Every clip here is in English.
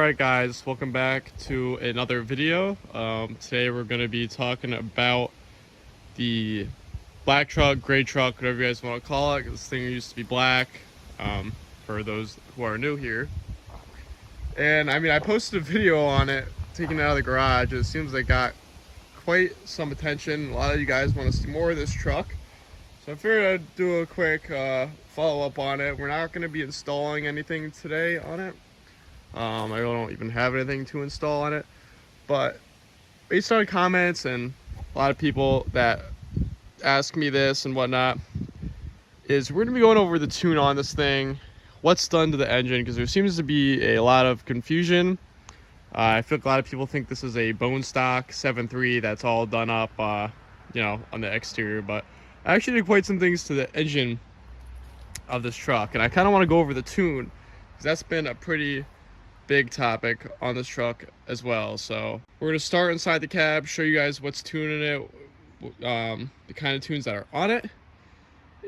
Alright guys, welcome back to another video. Today we're going to be talking about the black truck, gray truck, whatever you guys want to call it. This thing used to be black, for those who are new here. And I mean, I posted a video on it, taking it out of the garage. It seems like it got quite some attention. A lot of you guys want to see more of this truck. So I figured I'd do a quick follow-up on it. We're not going to be installing anything today on it. I don't even have anything to install on it, but based on comments and a lot of people that ask me this and whatnot, is we're going to be going over the tune on this thing, what's done to the engine, because there seems to be a lot of confusion. I feel like a lot of people think this is a bone stock 7.3 that's all done up, you know, on the exterior, but I actually did quite some things to the engine of this truck, and I kind of want to go over the tune, because that's been a pretty big topic on this truck as well. So we're going to start inside the cab, show you guys what's tuning it, the kind of tunes that are on it,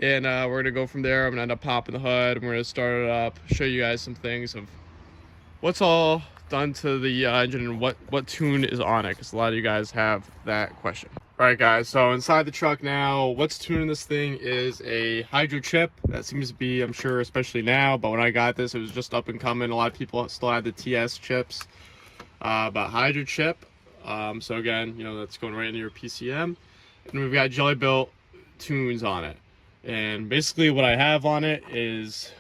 and we're going to go from there. I'm going to end up popping the hood, and we're going to start it up, show you guys some things of what's all done to the engine and what tune is on it, because a lot of you guys have that question. All right guys, so inside the truck now, what's tuning this thing is a hydro chip. That seems to be, I'm sure, especially now, but when I got this, it was just up and coming. A lot of people still had the TS chips, but hydro chip. So again, you know, that's going right into your PCM. And we've got jelly built tunes on it. And basically what I have on it is,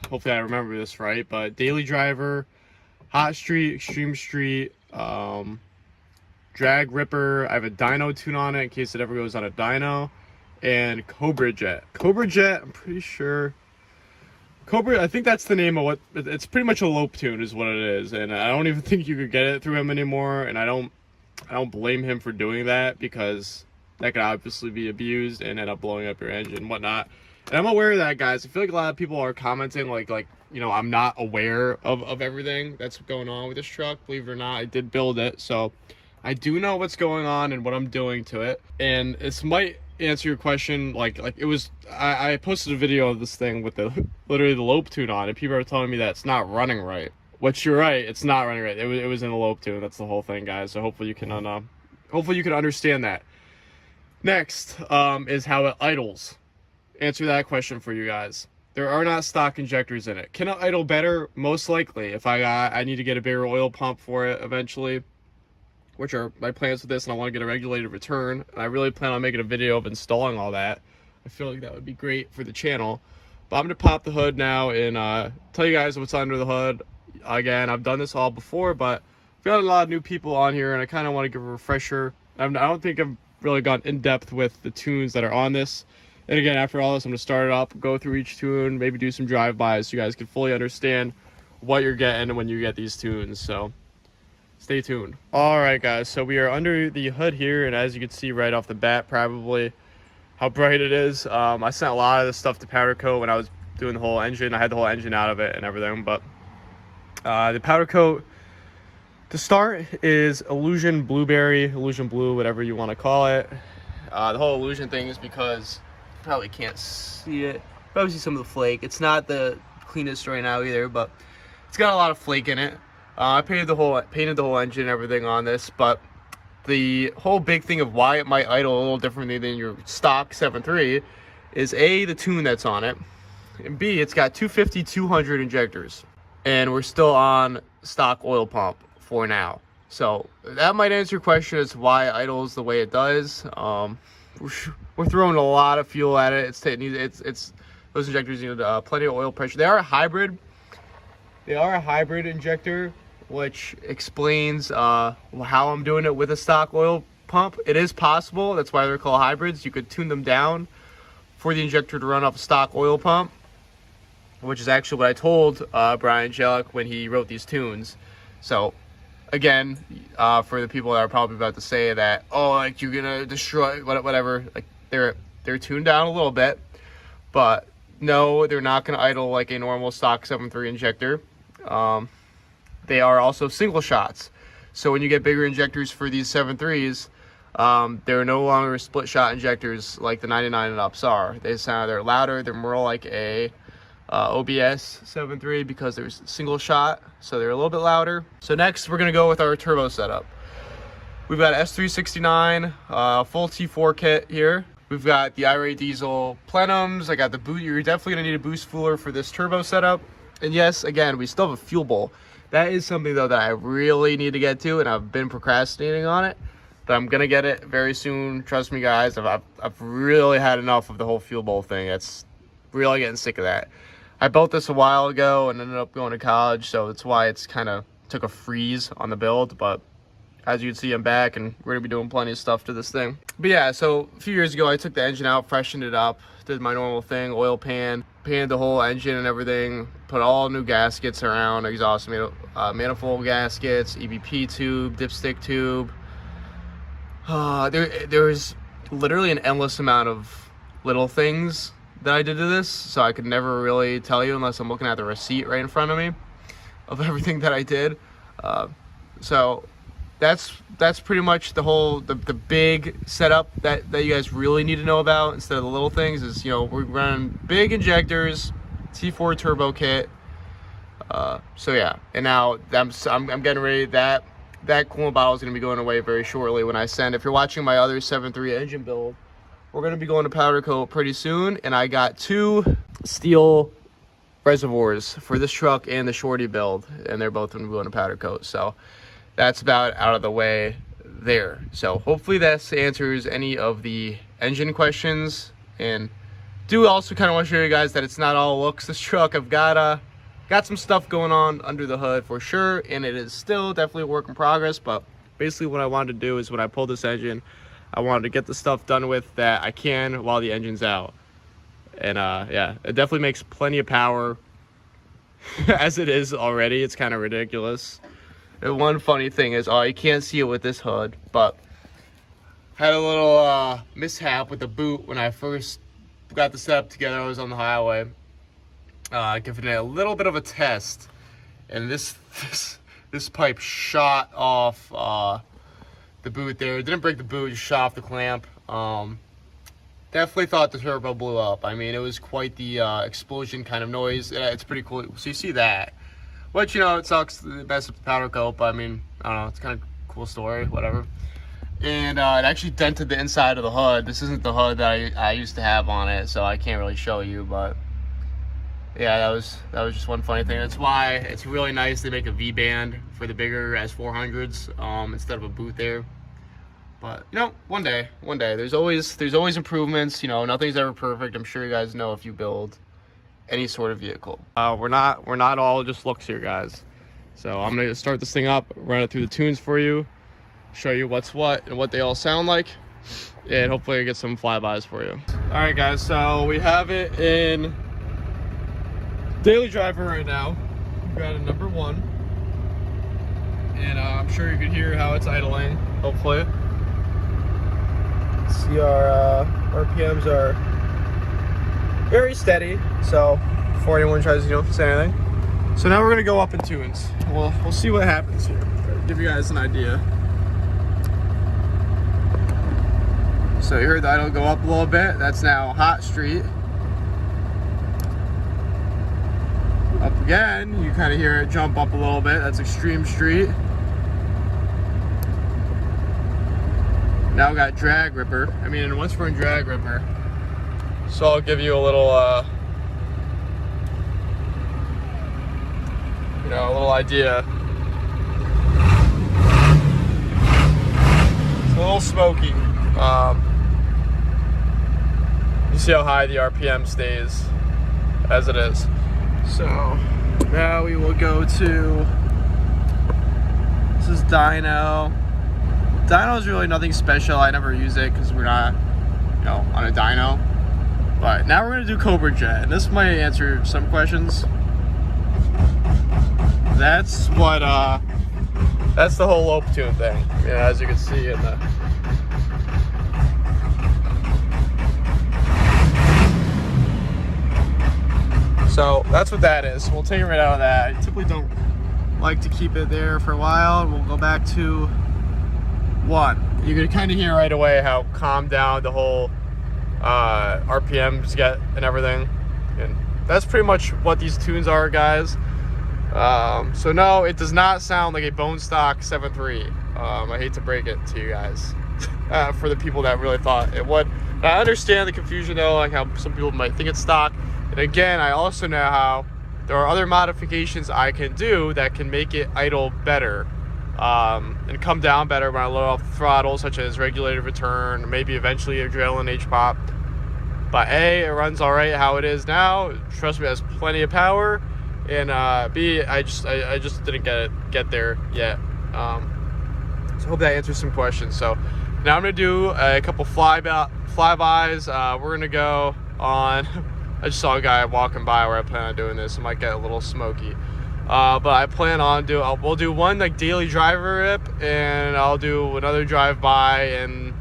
hopefully I remember this right, but Daily Driver, Hot Street, Extreme Street, Drag Ripper. I have a dyno tune on it in case it ever goes on a dyno, and Cobra Jet. Cobra Jet, I'm pretty sure. Cobra, I think that's the name of what it's pretty much a LOPE tune is what it is, and I don't even think you could get it through him anymore, and I don't blame him for doing that, because that could obviously be abused and end up blowing up your engine and whatnot. And I'm aware of that, guys. I feel like a lot of people are commenting like you know, I'm not aware of everything that's going on with this truck. Believe it or not, I did build it, so I do know what's going on and what I'm doing to it. And this might answer your question. Like it was, I posted a video of this thing with literally the LOPE tune on, and people are telling me that it's not running right. Which you're right, it's not running right. It was in the LOPE tune. That's the whole thing, guys. So hopefully you can understand that. Next is how it idles. Answer that question for you guys. There are not stock injectors in it. Can it idle better? Most likely. If I need to get a bigger oil pump for it eventually, which are my plans with this, and I want to get a regulated return, and I really plan on making a video of installing all that. I feel like that would be great for the channel. But I'm going to pop the hood now and tell you guys what's under the hood. Again, I've done this all before, but I've got a lot of new people on here, and I kind of want to give a refresher. I don't think I've really gone in depth with the tunes that are on this. And again, after all this, I'm going to start it up, go through each tune, maybe do some drive-bys so you guys can fully understand what you're getting when you get these tunes. So stay tuned. All right, guys, so we are under the hood here, and as you can see right off the bat, probably how bright it is. I sent a lot of this stuff to powder coat when I was doing the whole engine. I had the whole engine out of it and everything, but the powder coat to start is Illusion Blueberry, Illusion Blue, whatever you want to call it. The whole Illusion thing is because you probably can't see it. Probably see some of the flake. It's not the cleanest right now either, but it's got a lot of flake in it. I painted the whole engine and everything on this, but the whole big thing of why it might idle a little differently than your stock 7.3 is A, the tune that's on it, and B, it's got 250-200 injectors, and we're still on stock oil pump for now. So that might answer your question as to why it idles the way it does. We're throwing a lot of fuel at it. It's those injectors need plenty of oil pressure. They are a hybrid. They are a hybrid injector, which explains how I'm doing it with a stock oil pump. It is possible. That's why they're called hybrids. You could tune them down for the injector to run off a stock oil pump, which is actually what I told Brian Jellick when he wrote these tunes. So again, for the people that are probably about to say that, oh, like you're gonna destroy whatever, like they're tuned down a little bit, but no, they're not gonna idle like a normal stock 7.3 injector. They are also single shots. So when you get bigger injectors for these 7.3s, they're no longer split shot injectors like the 99 and ups are. They're louder. They're more like a OBS 7.3 because there's single shot, so they're a little bit louder. So next we're gonna go with our turbo setup. We've got S369 full T4 kit here. We've got the iRay diesel plenums. I got the boot. You're definitely gonna need a boost fooler for this turbo setup. And yes, again, we still have a fuel bowl. That is something though that I really need to get to, and I've been procrastinating on it. But I'm gonna get it very soon. Trust me, guys. I've really had enough of the whole fuel bowl thing. It's really getting sick of that. I built this a while ago and ended up going to college, so that's why it's kind of took a freeze on the build. But as you can see, I'm back, and we're gonna be doing plenty of stuff to this thing. But yeah, so a few years ago, I took the engine out, freshened it up, did my normal thing, oil pan, painted the whole engine and everything, put all new gaskets around, exhaust manifold gaskets, EBP tube, dipstick tube. There was literally an endless amount of little things that I did to this, so I could never really tell you unless I'm looking at the receipt right in front of me of everything that I did. So that's pretty much the big setup that you guys really need to know about instead of the little things. Is, you know, we're running big injectors, T4 turbo kit. So yeah, and now I'm getting ready. That coolant bottle is going to be going away very shortly when I send. If you're watching my other 7.3 engine build, we're going to be going to powder coat pretty soon, and I got 2 steel reservoirs for this truck and the shorty build, and they're both going to be going to powder coat. So that's about out of the way there. So hopefully this answers any of the engine questions, and do also kind of want to show you guys that it's not all looks. This truck, I've got some stuff going on under the hood for sure, and it is still definitely a work in progress. But basically what I wanted to do is when I pulled this engine, I wanted to get the stuff done with that I can while the engine's out. And yeah, it definitely makes plenty of power as it is already. It's kind of ridiculous. And one funny thing is, you can't see it with this hood, but had a little mishap with the boot when I first got the setup together. I was on the highway, giving it a little bit of a test, and this pipe shot off the boot there. It didn't break the boot, just shot off the clamp. Definitely thought the turbo blew up. I mean, it was quite the explosion kind of noise. It's pretty cool. So you see that. But, you know, it sucks, the best of powder coat, but I mean, I don't know, it's kind of a cool story, whatever. And it actually dented the inside of the hood. This isn't the hood that I used to have on it, so I can't really show you, but yeah, that was just one funny thing. That's why it's really nice they make a V-band for the bigger S400s instead of a boot there. But, you know, one day, there's always improvements. You know, nothing's ever perfect. I'm sure you guys know if you build any sort of vehicle. We're not all just looks here, guys. So I'm gonna start this thing up, run it through the tunes for you, show you what's what and what they all sound like, and hopefully get some flybys for you. All right, guys, so we have it in daily driver right now. We've got a number 1, and I'm sure you can hear how it's idling, hopefully. See, our RPMs are very steady, so before anyone tries to, you know, say anything. So now we're gonna go up in tunes. We'll see what happens here. Give you guys an idea. So you heard the idle go up a little bit. That's now hot street. Up again, you kind of hear it jump up a little bit. That's extreme street. Now we got drag ripper. I mean, once we're in drag ripper, so I'll give you a little, you know, a little idea. It's a little smoky. You see how high the RPM stays as it is. So now we will go to, this is dyno. Dyno is really nothing special. I never use it because we're not, you know, on a dyno. But now we're gonna do Cobra Jet, and this might answer some questions. That's what, that's the whole LOPE tune thing. Yeah, as you can see in the. So that's what that is. We'll take it right out of that. I typically don't like to keep it there for a while. We'll go back to 1. You can kind of hear right away how calmed down the whole RPMs get and everything. And that's pretty much what these tunes are, guys. So no, it does not sound like a bone stock 7.3. I hate to break it to you guys, for the people that really thought it would. But I understand the confusion though, like how some people might think it's stock. And again, I also know how there are other modifications I can do that can make it idle better, and come down better when I load off the throttle, such as regulated return, maybe eventually a drill and H-pop. But A, it runs all right how it is now. Trust me, it has plenty of power. And B, I just didn't get there yet. So I hope that answers some questions. So now I'm gonna do a couple flybys. We're gonna go on. I just saw a guy walking by where I plan on doing this. It might get a little smoky, but I plan on we'll do one like daily driver rip, and I'll do another drive-by and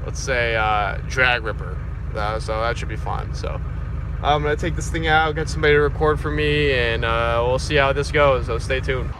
let's say drag ripper. So that should be fun. So I'm gonna take this thing out, get somebody to record for me, and we'll see how this goes. So stay tuned.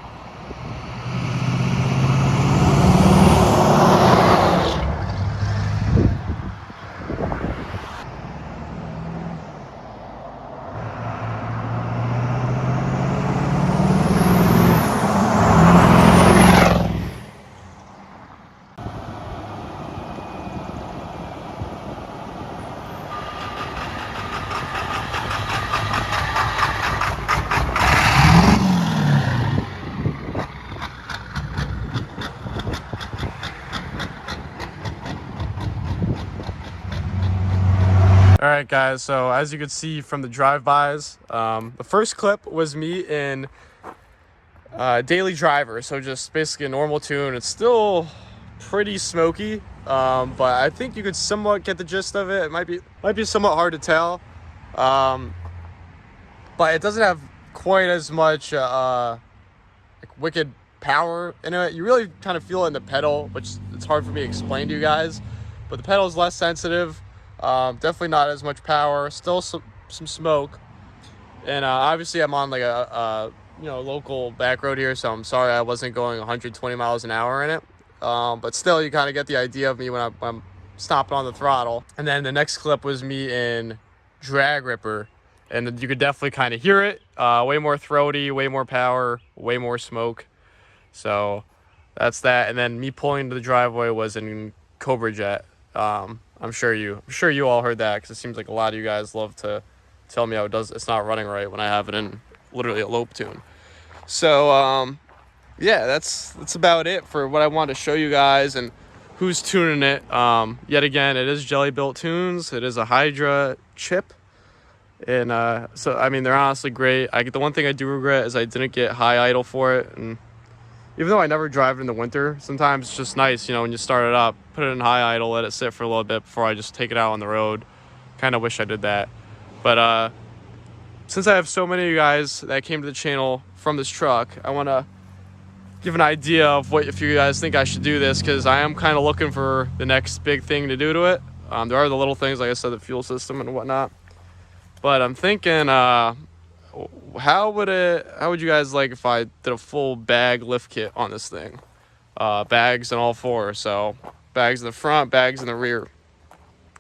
Alright guys, so as you can see from the drive-bys, the first clip was me in daily driver, so just basically a normal tune. It's still pretty smoky, but I think you could somewhat get the gist of it. It might be somewhat hard to tell, but it doesn't have quite as much like wicked power in it. You really kind of feel it in the pedal, which it's hard for me to explain to you guys, but the pedal is less sensitive. Definitely not as much power, still some smoke, and obviously I'm on like a local back road here, so I'm sorry I wasn't going 120 miles an hour in it, but still you kind of get the idea of me when I'm stomping on the throttle. And then the next clip was me in drag ripper, and you could definitely kind of hear it, way more throaty, way more power, way more smoke. So that's that. And then me pulling into the driveway was in Cobra Jet. I'm sure you all heard that, because it seems like a lot of you guys love to tell me how it's not running right when I have it in literally a LOPE tune. So yeah, that's about it for what I wanted to show you guys and who's tuning it. Yet again, it is Jelly Built Tunes. It is a Hydra chip, and so I mean, they're honestly great. The one thing I do regret is I didn't get high idle for it, and even though I never drive it in the winter, sometimes it's just nice, when you start it up, put it in high idle, let it sit for a little bit before I just take it out on the road. Kind of wish I did that. But since I have so many of you guys that came to the channel from this truck, I want to give an idea of if you guys think I should do this, because I am kind of looking for the next big thing to do to it. There are the little things, like I said, the fuel system and whatnot. But I'm thinking, how would you guys like if I did a full bag lift kit on this thing? Bags in all four, so bags in the front, bags in the rear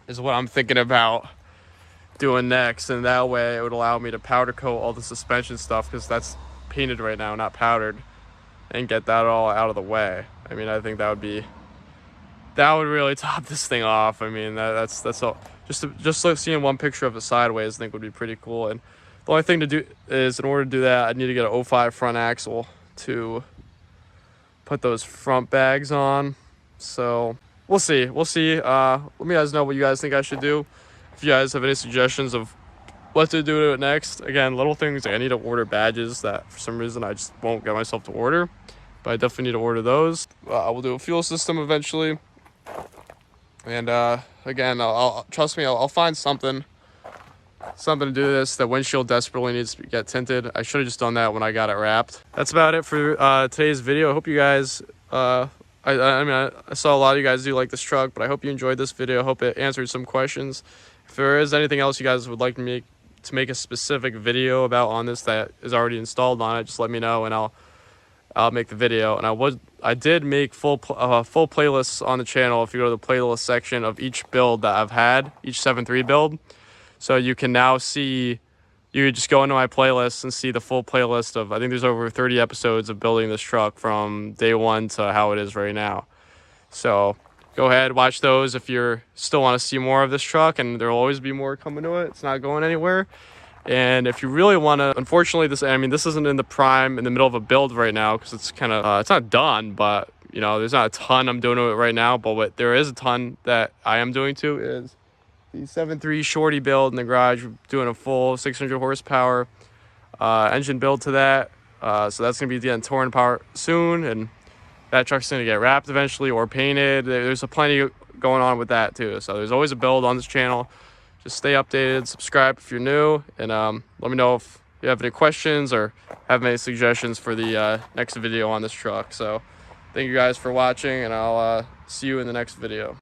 is what I'm thinking about doing next, and that way it would allow me to powder coat all the suspension stuff, because that's painted right now, not powdered, and get that all out of the way. I mean, I think that would really top this thing off. I mean, that's all. Just like seeing one picture of it sideways, I think would be pretty cool. And the only thing to do is, in order to do that, I need to get an 05 front axle to put those front bags on. So we'll see. Let me guys know what you guys think I should do. If you guys have any suggestions of what to do to it next. Again, little things like I need to order badges that for some reason I just won't get myself to order, but I definitely need to order those. We'll do a fuel system eventually. And again, trust me, I'll find something to do this. The windshield desperately needs to get tinted. I should have just done that when I got it wrapped. That's about it for today's video. I hope you guys I saw a lot of you guys do like this truck, but I hope you enjoyed this video. I hope it answered some questions. If there is anything else you guys would like me to make a specific video about on this that is already installed on it, just let me know and I'll make the video. And I did make full playlists on the channel. If you go to the playlist section of each build that I've had, each 7.3 build, so you can now see you could just go into my playlist and see the full playlist of, I think there's over 30 episodes of building this truck from day one to how it is right now. So go ahead, watch those if you still want to see more of this truck, and there'll always be more coming to it. It's not going anywhere. And if you really want to, unfortunately, this isn't in the middle of a build right now, because it's kind of, it's not done, but you know, there's not a ton I'm doing to it right now. But what there is a ton that I am doing to is the 7.3 shorty build in the garage. We're doing a full 600 horsepower engine build to that. So that's going to be the torn apart soon, and that truck's going to get wrapped eventually or painted. There's plenty going on with that too. So there's always a build on this channel. Just stay updated, subscribe if you're new, and let me know if you have any questions or have any suggestions for the next video on this truck. So thank you guys for watching, and I'll see you in the next video.